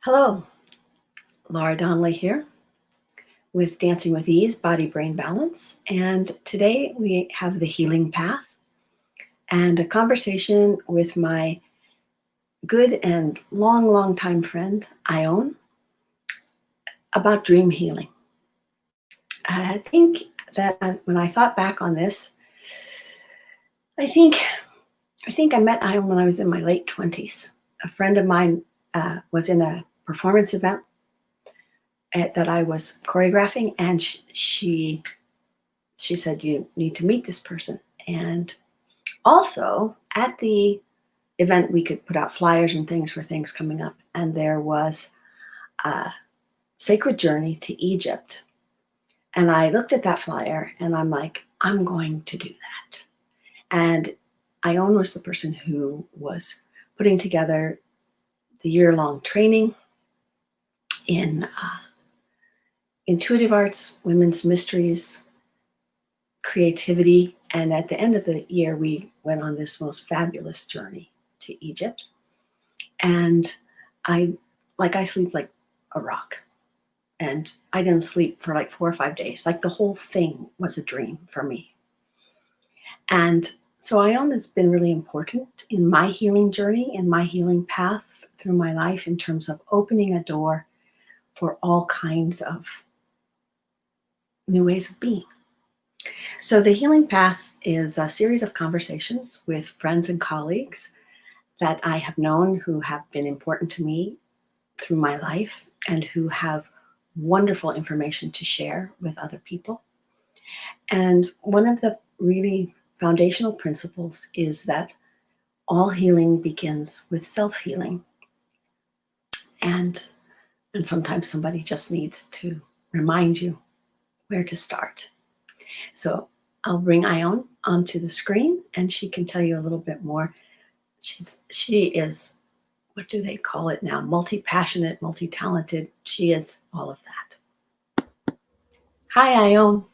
Hello, Laura Donnelly here with Dancing with Ease, Body Brain Balance. And today we have the healing path and a conversation with my good and long time friend, Ione, about dream healing. I think that when I thought back on this, I think I met Ione when I was in my late 20s. A friend of mine was in a performance event that I was choreographing, and she said, you need to meet this person. And also at the event, we could put out flyers and things for things coming up. And there was a sacred journey to Egypt. And I looked at that flyer and I'm like, I'm going to do that. And Ione was the person who was putting together the year-long training in intuitive arts, women's mysteries, creativity. And at the end of the year, we went on this most fabulous journey to Egypt. And I sleep like a rock. And I didn't sleep for like 4 or 5 days. Like the whole thing was a dream for me. And so Ione has been really important in my healing journey, in my healing path through my life, in terms of opening a door for all kinds of new ways of being. So the healing path is a series of conversations with friends and colleagues that I have known who have been important to me through my life and who have wonderful information to share with other people. And one of the really foundational principles is that all healing begins with self-healing. And sometimes somebody just needs to remind you where to start. So I'll bring Ione onto the screen and she can tell you a little bit more. She is, what do they call it now? Multi-passionate, multi-talented. She is all of that. Hi, Ione.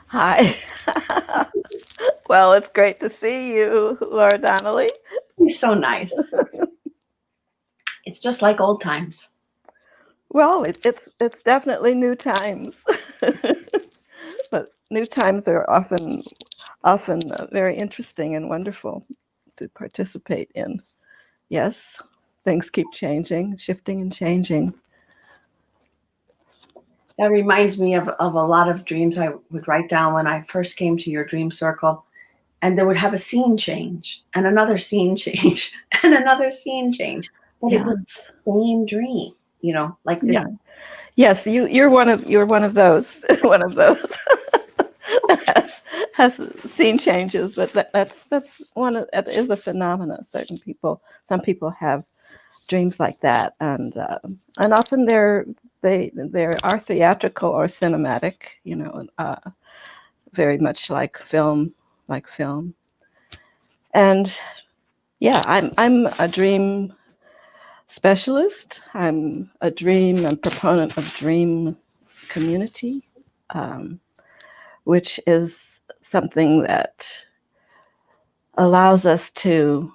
Hi. Well, it's great to see you, Laura Donnelly. He's so nice. It's just like old times. Well, it's definitely new times, but new times are often very interesting and wonderful to participate in. Yes, things keep changing, shifting and changing. That reminds me of a lot of dreams I would write down when I first came to your dream circle, and they would have a scene change and another scene change and another scene change. But it was the same dream, like this. Yeah. Yes, you're one of those one of those that has scene changes, but that's one of, it is a phenomenon. Some people have dreams like that, and often they are theatrical or cinematic, very much like film. And yeah, I'm a dream specialist. I'm a proponent of dream community, which is something that allows us to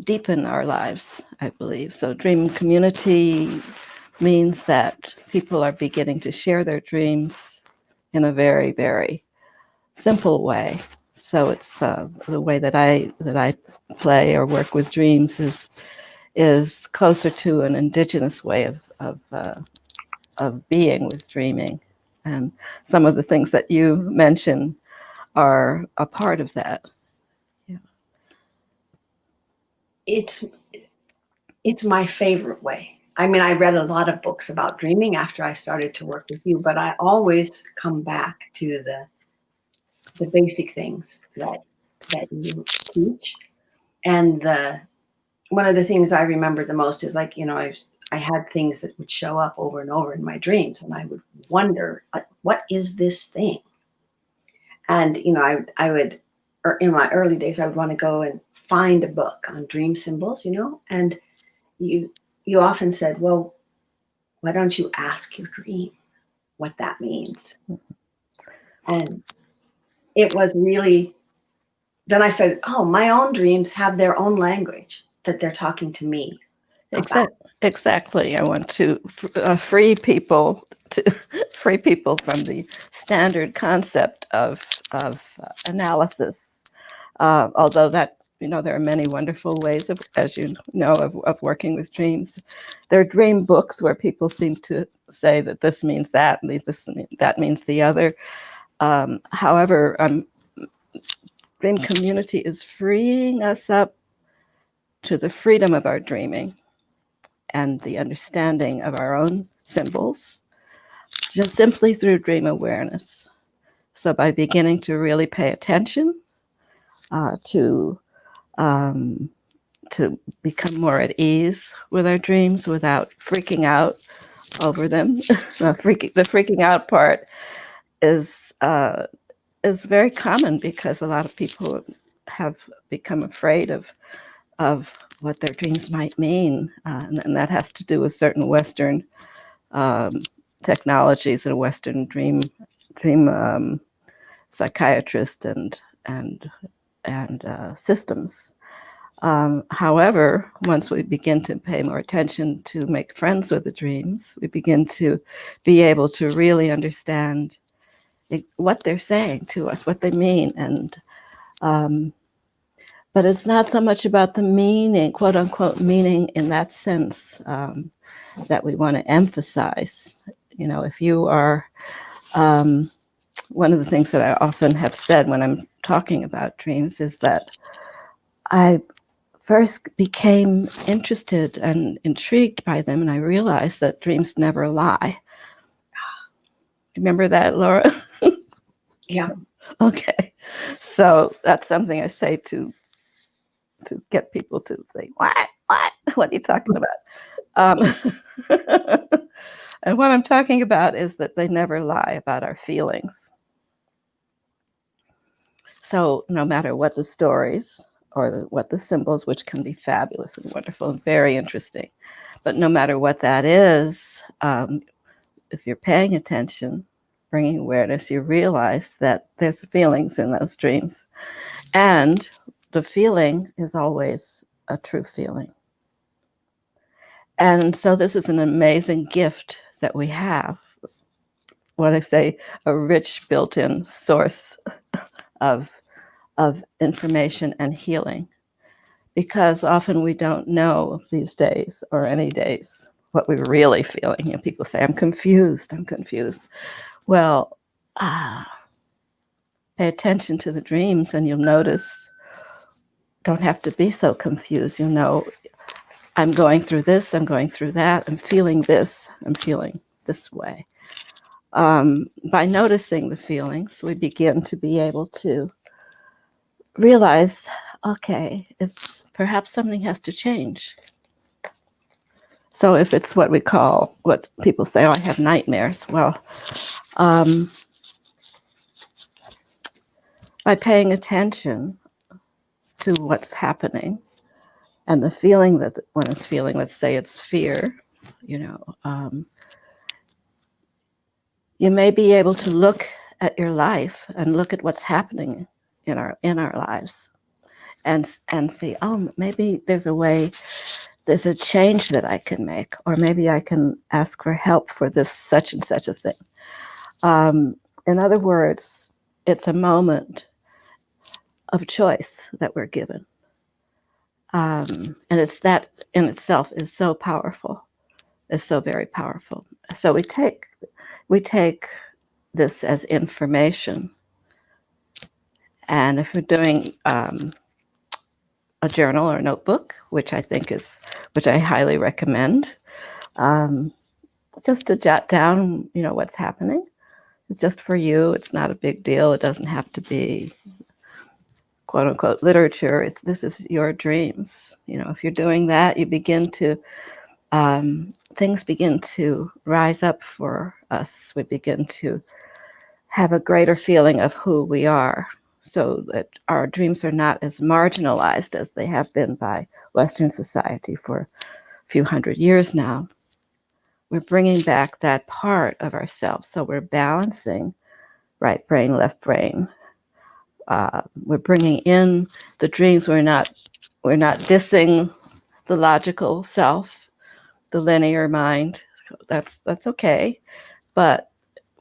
deepen our lives, I believe. So dream community means that people are beginning to share their dreams in a very, very simple way. So it's the way that I play or work with dreams is closer to an indigenous way of being with dreaming, and some of the things that you mention are a part of that. Yeah. It's my favorite way. I mean, I read a lot of books about dreaming after I started to work with you, but I always come back to the basic things that you teach. And one of the things I remember the most is like, I had things that would show up over and over in my dreams, and I would wonder, like, what is this thing? And I would, or in my early days, I would want to go and find a book on dream symbols, and you often said, well, why don't you ask your dream what that means? And it was really, then I said, oh, my own dreams have their own language that they're talking to me of that. Exactly. I want to free people from the standard concept of analysis. Although that, there are many wonderful ways of, as you know, of working with dreams. There are dream books where people seem to say that this means that, and that means the other. However, dream community is freeing us up to the freedom of our dreaming and the understanding of our own symbols, just simply through dream awareness. So by beginning to really pay attention to become more at ease with our dreams without freaking out over them. The freaking out part is very common because a lot of people have become afraid of what their dreams might mean, and that has to do with certain Western technologies and Western dream psychiatrists and systems. However, once we begin to pay more attention to make friends with the dreams, we begin to be able to really understand what they're saying to us, what they mean, and but it's not so much about the meaning, quote unquote, meaning in that sense that we want to emphasize. If you are, one of the things that I often have said when I'm talking about dreams is that I first became interested and intrigued by them, and I realized that dreams never lie. Remember that, Laura? Yeah. Okay. So that's something I say to get people to say, what are you talking about? And what I'm talking about is that they never lie about our feelings. So no matter what the stories or what the symbols, which can be fabulous and wonderful and very interesting, but no matter what that is, if you're paying attention, bringing awareness, you realize that there's feelings in those dreams. And the feeling is always a true feeling. And so this is an amazing gift that we have. What I say, a rich built-in source of information and healing. Because often we don't know these days or any days what we're really feeling. People say, I'm confused. Well, pay attention to the dreams and you'll notice, don't have to be so confused. I'm going through this, I'm going through that, I'm feeling this, I'm feeling this way. By noticing the feelings, we begin to be able to realize, okay, it's perhaps something has to change. So if it's what people say, I have nightmares. Well, by paying attention to what's happening and the feeling that one is feeling, let's say it's fear, you may be able to look at your life and look at what's happening in our lives and see, maybe there's a change that I can make, or maybe I can ask for help for this such and such a thing. In other words, it's a moment of choice that we're given. And it's that in itself is so powerful. It's so very powerful. So we take this as information. And if we're doing a journal or a notebook, which I highly recommend, just to jot down, what's happening. It's just for you. It's not a big deal. It doesn't have to be quote unquote literature. This is your dreams. If you're doing that, you begin to things begin to rise up for us. We begin to have a greater feeling of who we are, so that our dreams are not as marginalized as they have been by Western society for a few hundred years now. We're bringing back that part of ourselves. So we're balancing right brain, left brain. We're bringing in the dreams. We're not dissing the logical self the linear mind. That's okay. But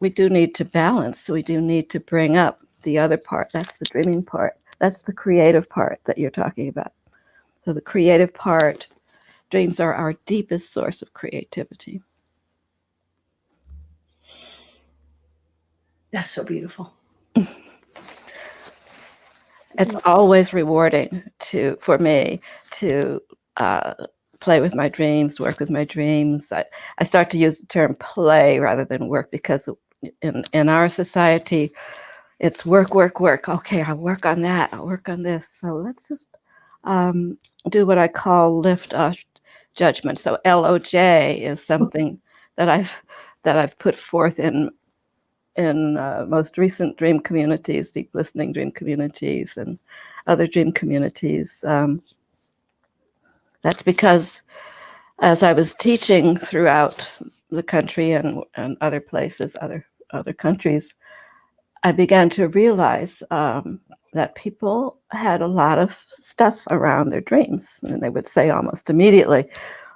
we do need to balance. So we do need to bring up the other part. That's the dreaming part. That's the creative part that you're talking about. So the creative part, dreams are our deepest source of creativity. That's so beautiful. It's always rewarding for me to play with my dreams, work with my dreams. I start to use the term play rather than work, because in our society, it's work, work, work. Okay, I'll work on that. I'll work on this. So let's just do what I call lift off judgment. So LOJ is something that I've put forth in most recent dream communities, DeepListening dream communities, and other dream communities. That's because as I was teaching throughout the country and other places, other countries, I began to realize that people had a lot of stuff around their dreams, and they would say almost immediately,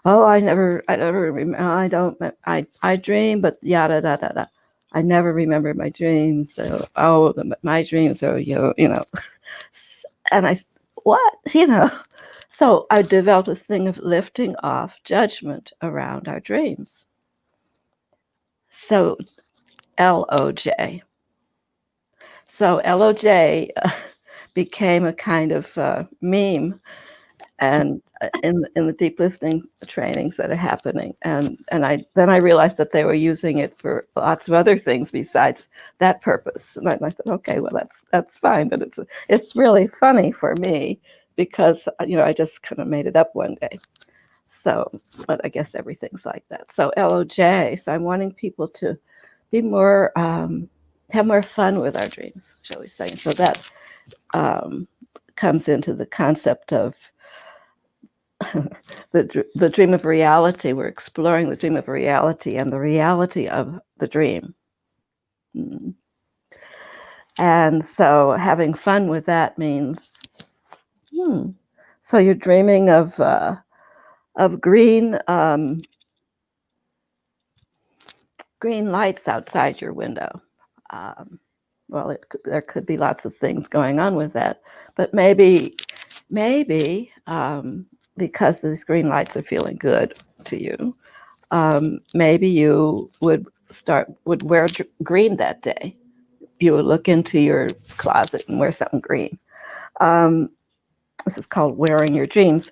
"Oh, I never remember. I dream, but yada da da da. I never remember my dreams. So, my dreams are you know." And what So I developed this thing of lifting off judgment around our dreams. So LOJ. So LOJ became a kind of meme, and in the deep listening trainings that are happening, and I realized that they were using it for lots of other things besides that purpose. And I said, okay, well that's fine, but it's really funny for me because I just kind of made it up one day. So, but I guess everything's like that. So LOJ. So I'm wanting people to be more have more fun with our dreams, shall we say? So that comes into the concept of the dream of reality. We're exploring the dream of reality and the reality of the dream. And so having fun with that means, so you're dreaming of green green lights outside your window. Well, there could be lots of things going on with that, but maybe because these green lights are feeling good to you, maybe you would wear green that day. You would look into your closet and wear something green. This is called wearing your dreams,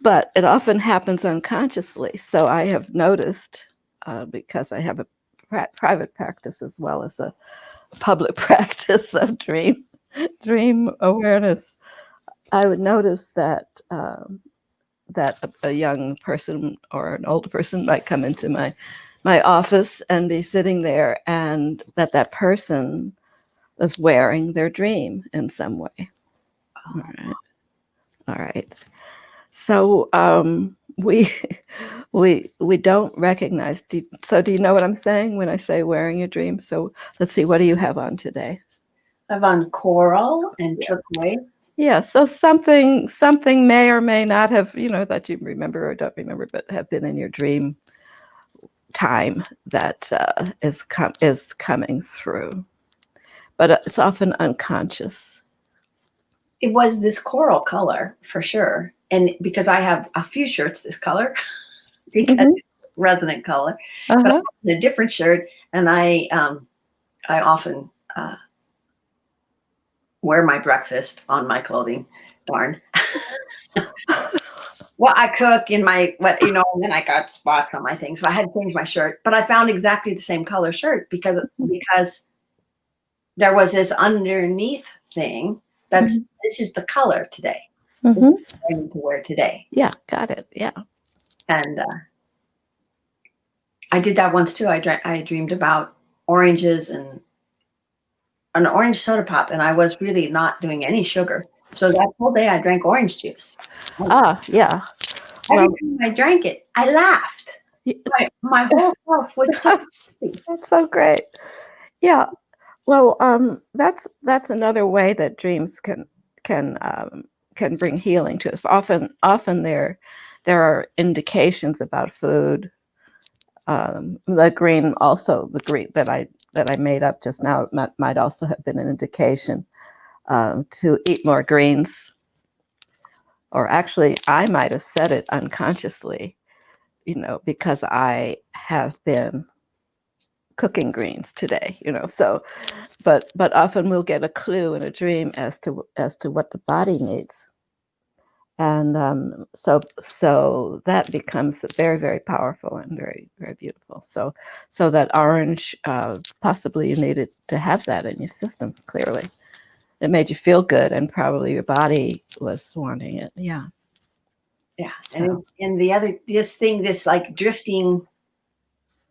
but it often happens unconsciously. So I have noticed, because I have a private practice as well as a public practice of dream awareness, I would notice that a young person or an older person might come into my office and be sitting there, and that person is wearing their dream in some way. All right. So we don't recognize. So do you know what I'm saying when I say wearing your dream? So let's see. What do you have on today? I have on coral and turquoise. Yeah. So something may or may not have, that you remember or don't remember, but have been in your dream time that is coming through. But it's often unconscious. It was this coral color for sure. And because I have a few shirts this color, because it's resonant color, but I have a different shirt, and I often wear my breakfast on my clothing. Darn. Well, I cook in my, and then I got spots on my thing. So I had to change my shirt, but I found exactly the same color shirt because there was this underneath thing. This is the color today. This is what I need to wear today. Yeah, got it. Yeah. And I did that once too. I dreamed about oranges and an orange soda pop, and I was really not doing any sugar. So that whole day I drank orange juice. Yeah. Every time I drank it, I laughed. My whole self was so happy. That's so great. Yeah. Well, that's another way that dreams can bring healing to us. Often there are indications about food. The green that I made up just now might also have been an indication to eat more greens. Or actually, I might have said it unconsciously, because I have been cooking greens today, so but often we'll get a clue in a dream as to what the body needs. And so that becomes very, very powerful and very, very beautiful. So that orange, possibly you needed to have that in your system. Clearly, it made you feel good, and probably your body was wanting it. Yeah. So. And this like drifting.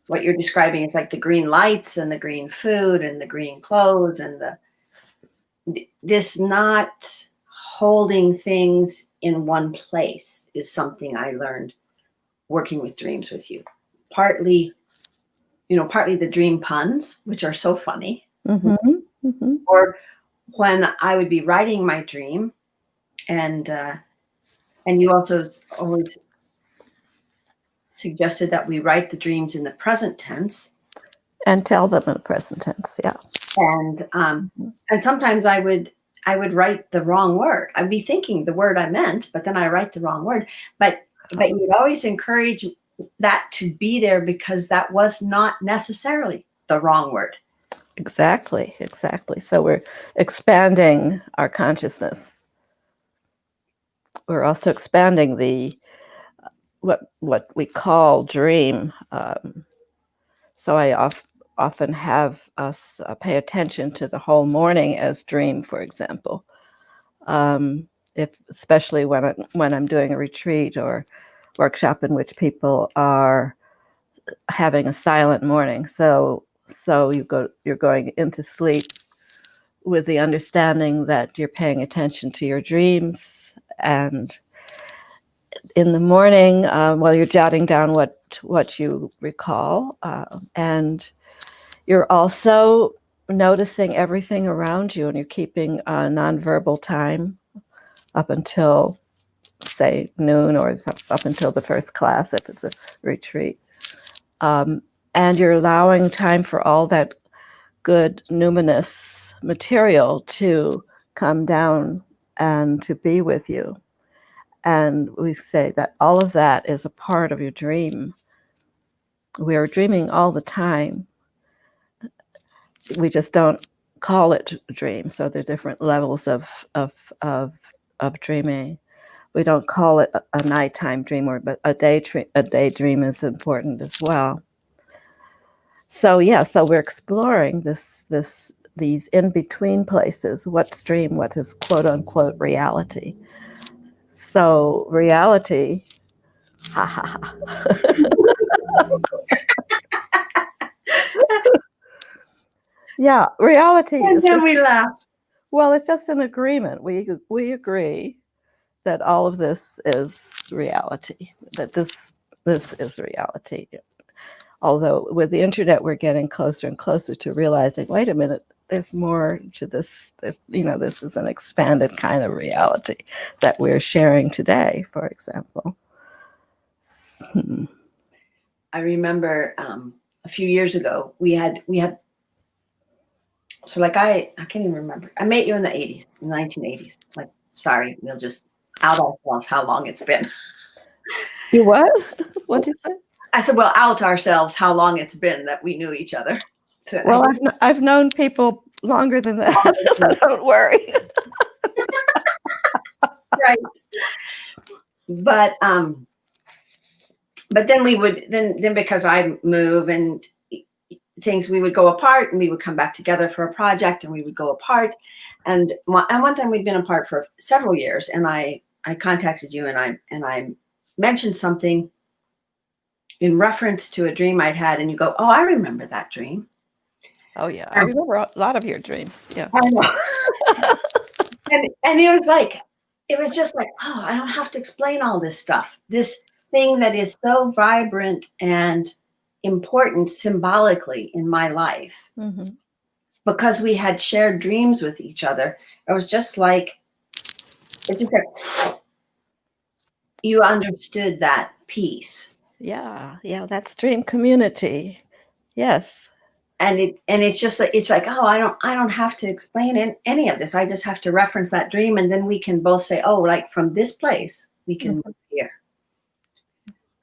What you're describing is like the green lights and the green food and the green clothes and this not holding things in one place is something I learned working with dreams with you. Partly the dream puns, which are so funny. Mm-hmm. Mm-hmm. Or when I would be writing my dream, and you also always suggested that we write the dreams in the present tense. And tell them in the present tense, yeah. And sometimes I would write the wrong word. I'd be thinking the word I meant, but then I write the wrong word. But you'd always encourage that to be there because that was not necessarily the wrong word. Exactly. So we're expanding our consciousness. We're also expanding the what we call dream. So I often have us pay attention to the whole morning as dream, for example. Especially when I'm doing a retreat or workshop in which people are having a silent morning. So you're going into sleep with the understanding that you're paying attention to your dreams, and in the morning, while you're jotting down what you recall, and you're also noticing everything around you, and you're keeping nonverbal time up until, say, noon, or up until the first class if it's a retreat. And you're allowing time for all that good numinous material to come down and to be with you. And we say that all of that is a part of your dream. We are dreaming all the time. We just don't call it a dream. So there are different levels of dreaming. We don't call it a nighttime dream, but a daydream is important as well. So we're exploring these in-between places. What's dream? What is quote unquote reality? So reality, ha ha ha. Yeah, reality. And then we laugh. Well, it's just an agreement. We agree that all of this is reality. That this is reality. Although with the internet, we're getting closer and closer to realizing, wait a minute, there's more to this. This is an expanded kind of reality that we're sharing today, for example. I remember a few years ago, we had. So like I can't even remember. I met you in the 80s, 1980s. Like, sorry, we'll just out ourselves how long it's been. You what? What'd you say? I said, well, out ourselves how long it's been that we knew each other. So well, I've known people longer than that. So don't worry. Right. But then we would then because I move and things, we would go apart and we would come back together for a project and we would go apart. And one time we'd been apart for several years, and I contacted you and I mentioned something in reference to a dream I'd had, and you go, oh, I remember that dream. Oh yeah, I remember a lot of your dreams. Yeah. I know. and it was just like, oh, I don't have to explain all this stuff. This thing that is so vibrant and important symbolically in my life, mm-hmm. because we had shared dreams with each other. It was just like, you understood that piece. Yeah, yeah, that's dream community. Yes. And it's just like, it's like, oh, I don't have to explain any of this. I just have to reference that dream, and then we can both say, oh, like from this place we can move here.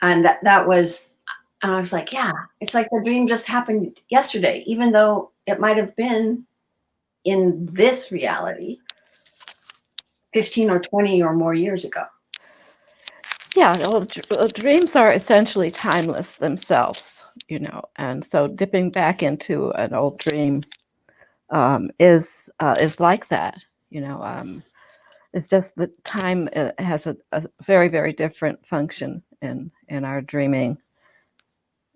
And that was, and I was like, yeah, it's like the dream just happened yesterday, even though it might have been in this reality 15 or 20 or more years ago. Yeah, well, dreams are essentially timeless themselves, you know, and so dipping back into an old dream is like that, you know. It's just that time has a very, very different function in our dreaming.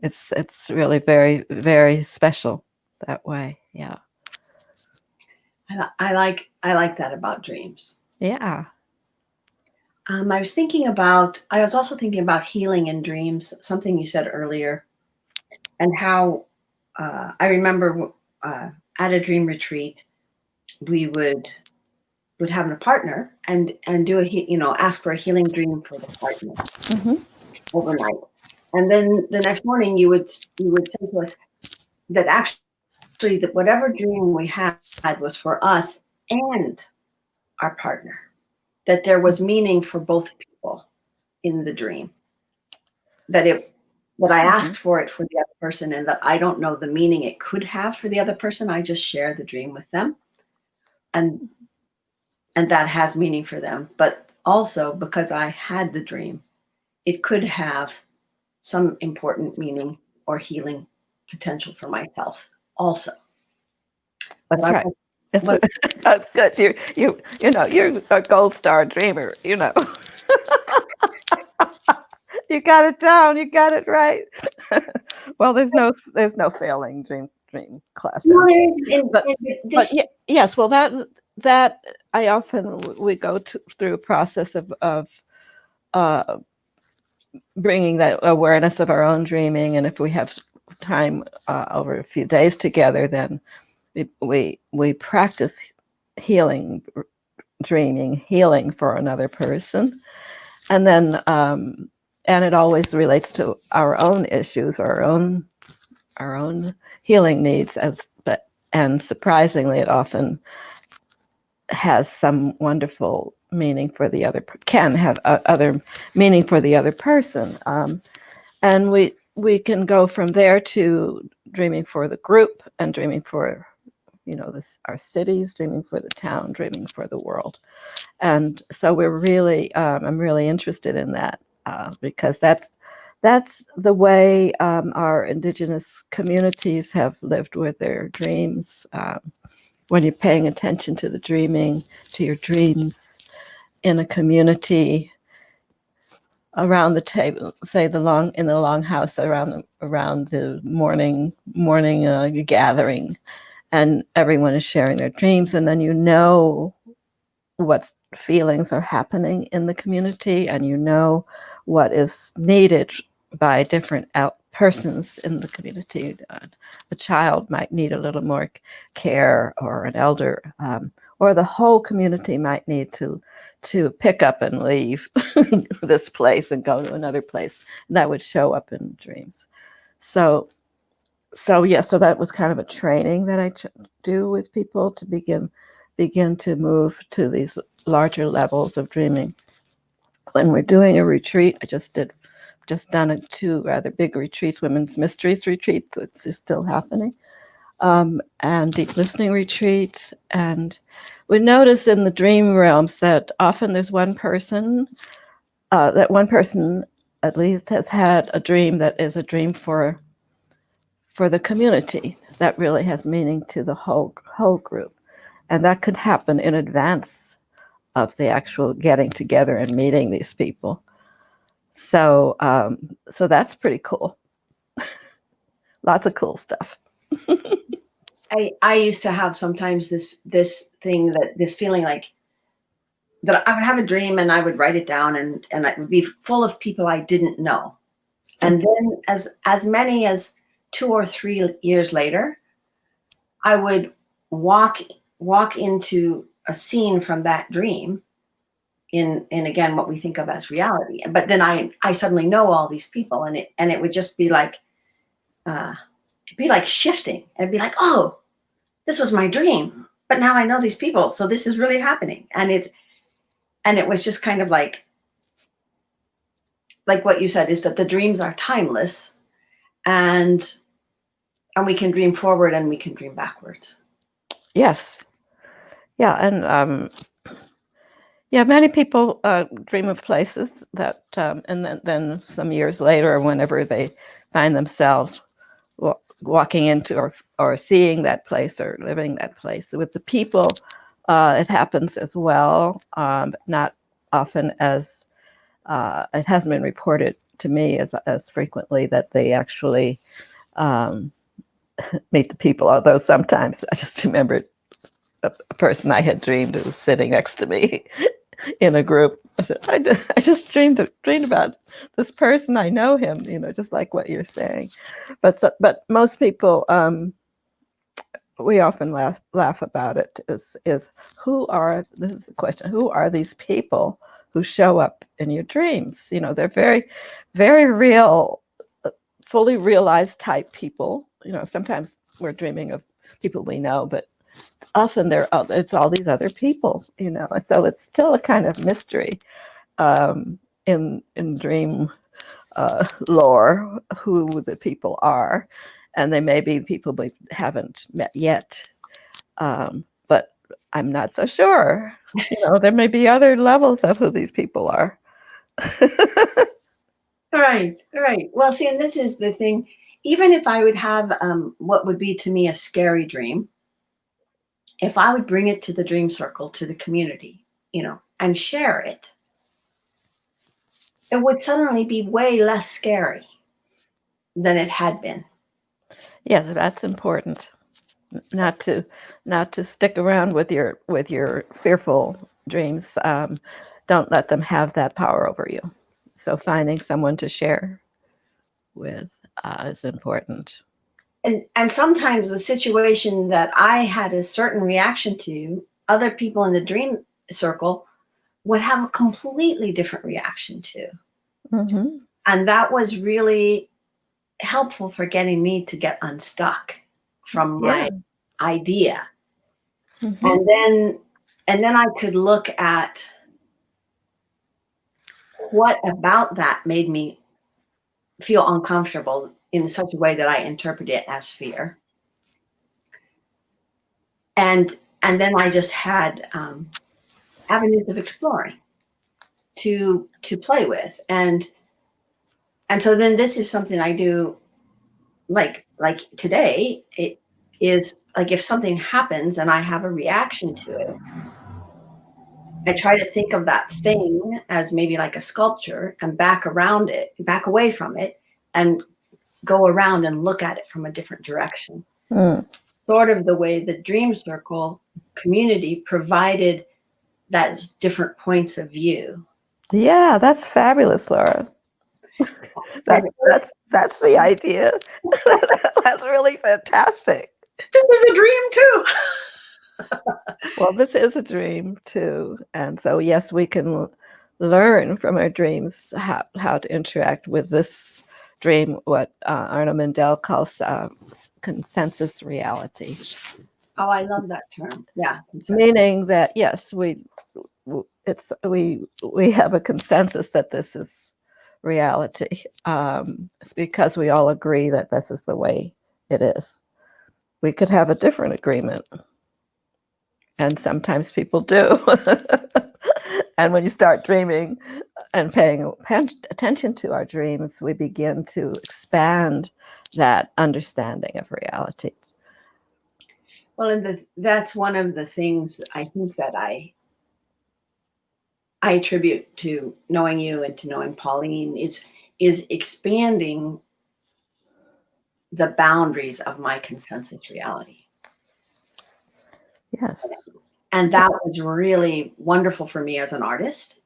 It's really very, very special that way. Yeah. I like that about dreams. Yeah. I was also thinking about healing in dreams, something you said earlier, and how I remember at a dream retreat, we would have a partner and do ask for a healing dream for the partner overnight, and then the next morning you would say to us that actually that whatever dream we had was for us and our partner, that there was meaning for both people in the dream, that I asked for it for the other person, and that I don't know the meaning it could have for the other person. I just share the dream with them, and that has meaning for them. But also because I had the dream, it could have some important meaning or healing potential for myself also. That's right. That's good. You know, you're a gold star dreamer, you know. You got it down. You got it right. Well, there's no failing dream class. No, but yes, well, that I often we go through a process of bringing that awareness of our own dreaming, and if we have time over a few days together, then we practice healing, dreaming, healing for another person, and then and it always relates to our own issues, our own healing needs, and surprisingly, it often has some wonderful meaning for the other, can have other meaning for the other person, and we can go from there to dreaming for the group and dreaming for, you know, our cities, dreaming for the town, dreaming for the world. And so we're really, I'm really interested in that because that's the way our indigenous communities have lived with their dreams. When you're paying attention to the dreaming, to your dreams in a community around the table, say in the longhouse around the morning gathering, and everyone is sharing their dreams, and then you know what feelings are happening in the community, and you know what is needed by different persons in the community. A child might need a little more care, or an elder, or the whole community might need to pick up and leave this place and go to another place. And that would show up in dreams. So that was kind of a training that I do with people to begin to move to these larger levels of dreaming. When we're doing a retreat, I just done 2 rather big retreats, women's mysteries retreats, so it's still happening, and deep listening retreats. And we notice in the dream realms that often there's one person at least has had a dream that is a dream for the community, that really has meaning to the whole group. And that could happen in advance of the actual getting together and meeting these people. So so that's pretty cool. Lots of cool stuff. I used to have sometimes this feeling like that I would have a dream and I would write it down, and it would be full of people I didn't know. And then as many as 2 or 3 years later, I would walk into a scene from that dream in again what we think of as reality. But then I suddenly know all these people, and it would just be like shifting. It'd be like, oh, this was my dream, but now I know these people, so this is really happening. And it was just kind of like what you said, is that the dreams are timeless, and we can dream forward and we can dream backwards. Yes. Yeah. And many people dream of places that, and then some years later, whenever they find themselves walking into or seeing that place or living that place. So with the people, it happens as well, but not often as it hasn't been reported to me as frequently that they actually meet the people. Although sometimes I just remembered a person I had dreamed who was sitting next to me in a group. I said, I just dreamed about this person. I know him, just like what you're saying. But most people, we often laugh about it. This is the question: who are these people who show up in your dreams? They're very, very real, fully realized type people. Sometimes we're dreaming of people we know, but often it's all these other people, so it's still a kind of mystery in dream lore, who the people are, and they may be people we haven't met yet, but I'm not so sure. There may be other levels of who these people are. Right. Well, see, and this is the thing. Even if I would have what would be to me a scary dream, if I would bring it to the dream circle, to the community, and share it, it would suddenly be way less scary than it had been. Yes, that's important. Not to stick around with your fearful dreams. Don't let them have that power over you. So finding someone to share with is important. And sometimes the situation that I had a certain reaction to, other people in the dream circle would have a completely different reaction to. Mm-hmm. And that was really helpful for getting me to get unstuck from my idea. Mm-hmm. And then I could look at what about that made me feel uncomfortable in such a way that I interpret it as fear. And then I just had avenues of exploring to play with. And so then this is something I do like today. It is like, if something happens and I have a reaction to it, I try to think of that thing as maybe like a sculpture and back away from it, and go around and look at it from a different direction. Sort of the way the Dream Circle community provided that different points of view. Yeah, that's fabulous, Laura. That's the idea. That's really fantastic. This is a dream too. Well, this is a dream too, and so yes, we can learn from our dreams how to interact with this dream, what Arno Mindell calls consensus reality. Oh, I love that term. Yeah, meaning that yes, we have a consensus that this is reality. It's because we all agree that this is the way it is. We could have a different agreement. And sometimes people do. And when you start dreaming and paying attention to our dreams, we begin to expand that understanding of reality. Well, and that's one of the things I think that I attribute to knowing you and to knowing Pauline is expanding the boundaries of my consensus reality. Yes. And that was really wonderful for me as an artist,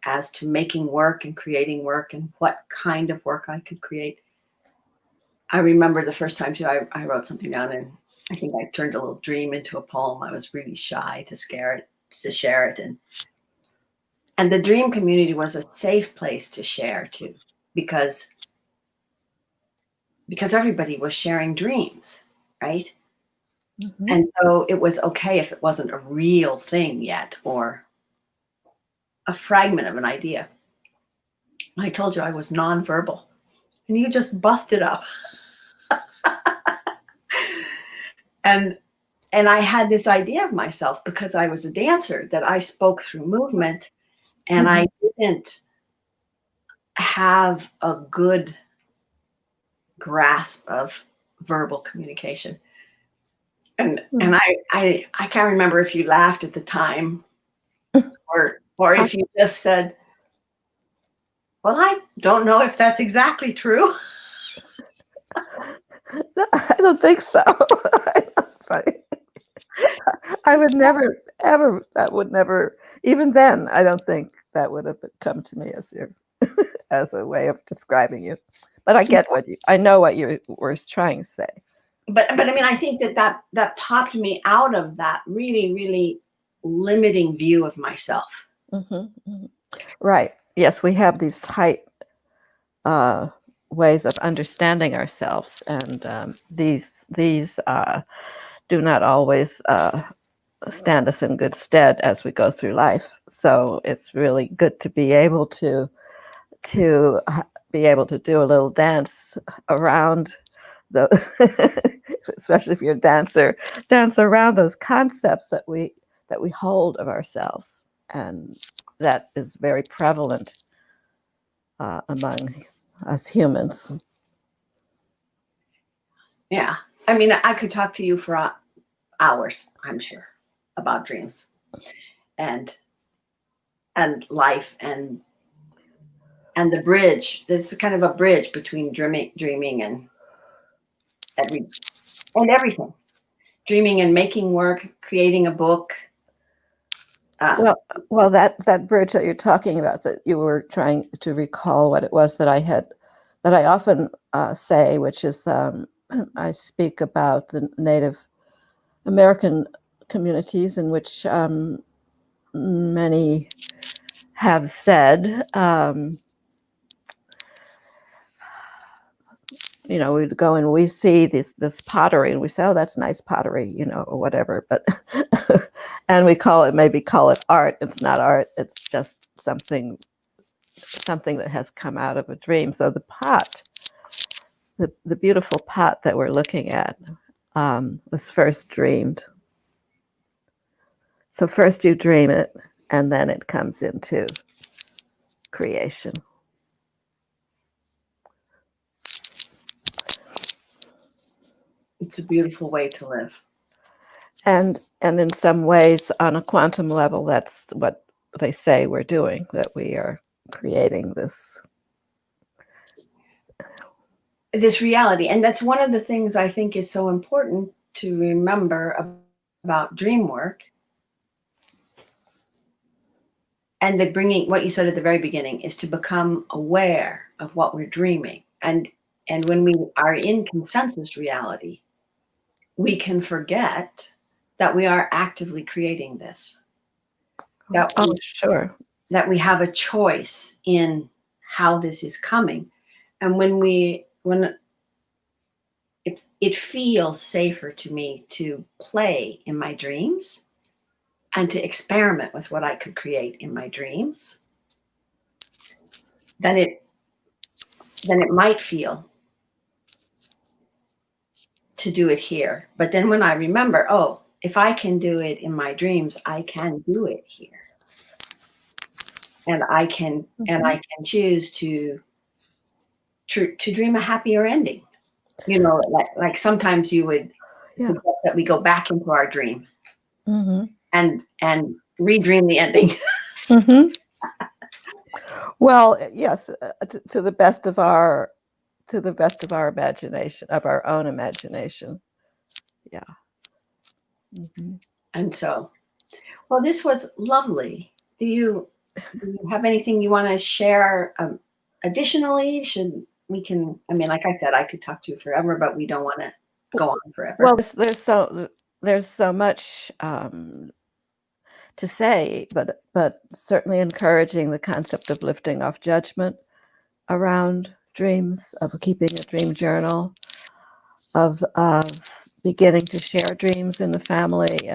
as to making work and creating work and what kind of work I could create. I remember the first time too, I wrote something down, and I think I turned a little dream into a poem. I was really shy to share it. And And the dream community was a safe place to share too, because everybody was sharing dreams, right? Mhm. And so it was okay if it wasn't a real thing yet or a fragment of an idea. I told you I was nonverbal, and you just busted up. and and I had this idea of myself because I was a dancer that I spoke through movement, and I didn't have a good grasp of verbal communication. And I can't remember if you laughed at the time or if you just said, well, I don't know if that's exactly true. No, I don't think so. I would never, ever, that would never, even then, I don't think that would have come to me as a way of describing you. But I know what you were trying to say. But I mean, I think that popped me out of that really, really limiting view of myself. Right. Yes, we have these tight ways of understanding ourselves, and these do not always stand us in good stead as we go through life. So it's really good to be able to be able to do a little dance around the, especially if you're a dancer, dance around those concepts that we hold of ourselves, and that is very prevalent among us humans. Yeah. I mean, I could talk to you for hours, I'm sure, about dreams and life and the bridge. There's kind of a bridge between dreaming and everything. Dreaming and making work, creating a book. Well, that bridge that you're talking about, that you were trying to recall what it was that I often say, which is I speak about the Native American communities in which many have said, we go and we see this pottery and we say, oh, that's nice pottery, or whatever, but and we call it art. It's not art. It's just something that has come out of a dream. So the pot, the beautiful pot that we're looking at, was first dreamed. So first you dream it, and then it comes into creation. It's a beautiful way to live. And in some ways, on a quantum level, that's what they say we're doing, that we are creating this reality. And that's one of the things I think is so important to remember about Dreamwork. And the bringing, what you said at the very beginning, is to become aware of what we're dreaming. And when we are in consensus reality, we can forget that we are actively creating this. Sure. That we have a choice in how this is coming. And when it feels safer to me to play in my dreams and to experiment with what I could create in my dreams, then it might feel to do it here. But then when I remember, oh, if I can do it in my dreams, I can do it here. And I can choose to dream a happier ending. Like sometimes you would suggest that we go back into our dream and redream the ending. Well, yes, to the best of our imagination, of our own imagination. Yeah. And so, well, this was lovely. Do you have anything you want to share additionally? I mean, like I said, I could talk to you forever, but we don't want to go on forever. Well, there's so much to say, but certainly encouraging the concept of lifting off judgment around dreams, of keeping a dream journal, of beginning to share dreams in the family,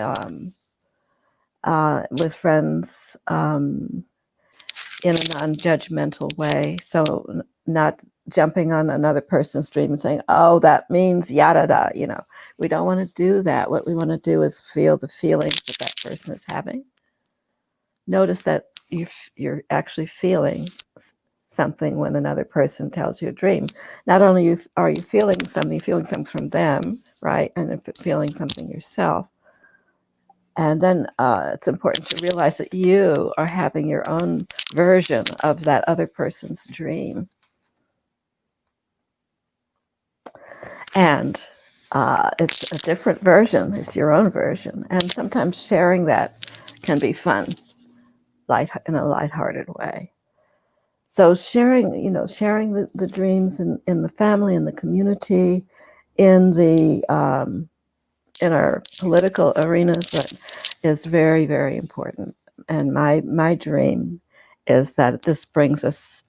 with friends, in a non-judgmental way. So not jumping on another person's dream and saying, "Oh, that means yada da." We don't want to do that. What we want to do is feel the feelings that that person is having. Notice that you're actually feeling something when another person tells you a dream. Not only are you feeling something from them, right, and feeling something yourself. And then it's important to realize that you are having your own version of that other person's dream. And it's a different version. It's your own version. And sometimes sharing that can be fun, in a lighthearted way. So sharing the dreams in the family, in the community, in our political arenas is very, very important. And my dream is that this brings us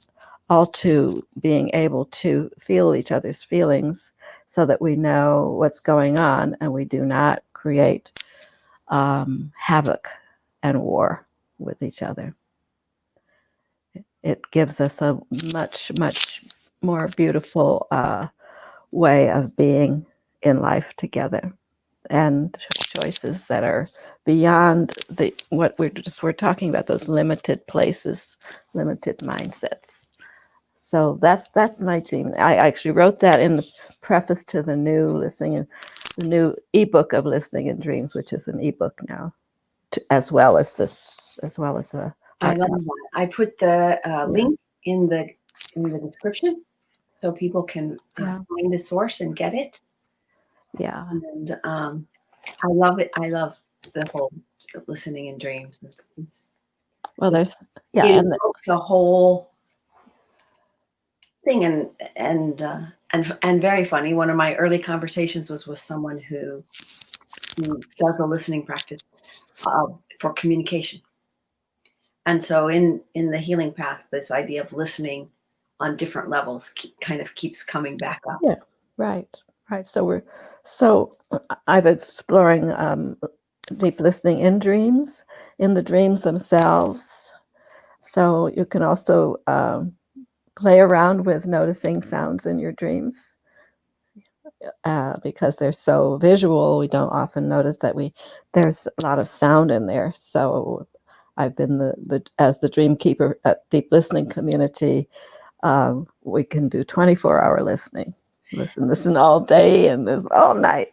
all to being able to feel each other's feelings so that we know what's going on and we do not create havoc and war with each other. It gives us a much, much more beautiful way of being in life together, and choices that are beyond what we're talking about, those limited places, limited mindsets. So that's my dream. I actually wrote that in the preface to the new ebook of Listening in Dreams, which is an ebook now, as well as a I love that. I put the link in the description so people can find the source and get it. Yeah. And I love it. I love the whole Listening in Dreams. It's a whole thing, and very funny. One of my early conversations was with someone who does a listening practice for communication. And so in the healing path, this idea of listening on different levels kind of keeps coming back up. Yeah, right. So I've exploring deep listening in dreams, in the dreams themselves. So you can also play around with noticing sounds in your dreams. Because they're so visual, we don't often notice that there's a lot of sound in there. So I've been as the dream keeper at Deep Listening community. We can do 24-hour listening. Listen all day and all night.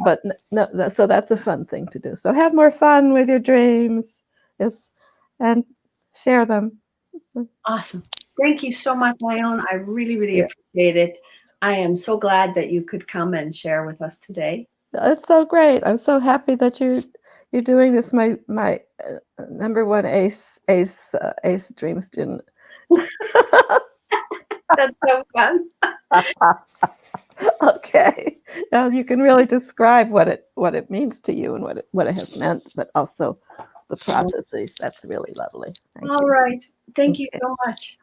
But no, so that's a fun thing to do. So have more fun with your dreams, and share them. Awesome. Thank you so much, Ione. I really, really appreciate it. I am so glad that you could come and share with us today. It's so great. I'm so happy that you're doing this. My number one ace dream student. That's so fun. Okay. Now you can really describe what it means to you and what it has meant, but also the processes. That's really lovely. All right. Thank you so much.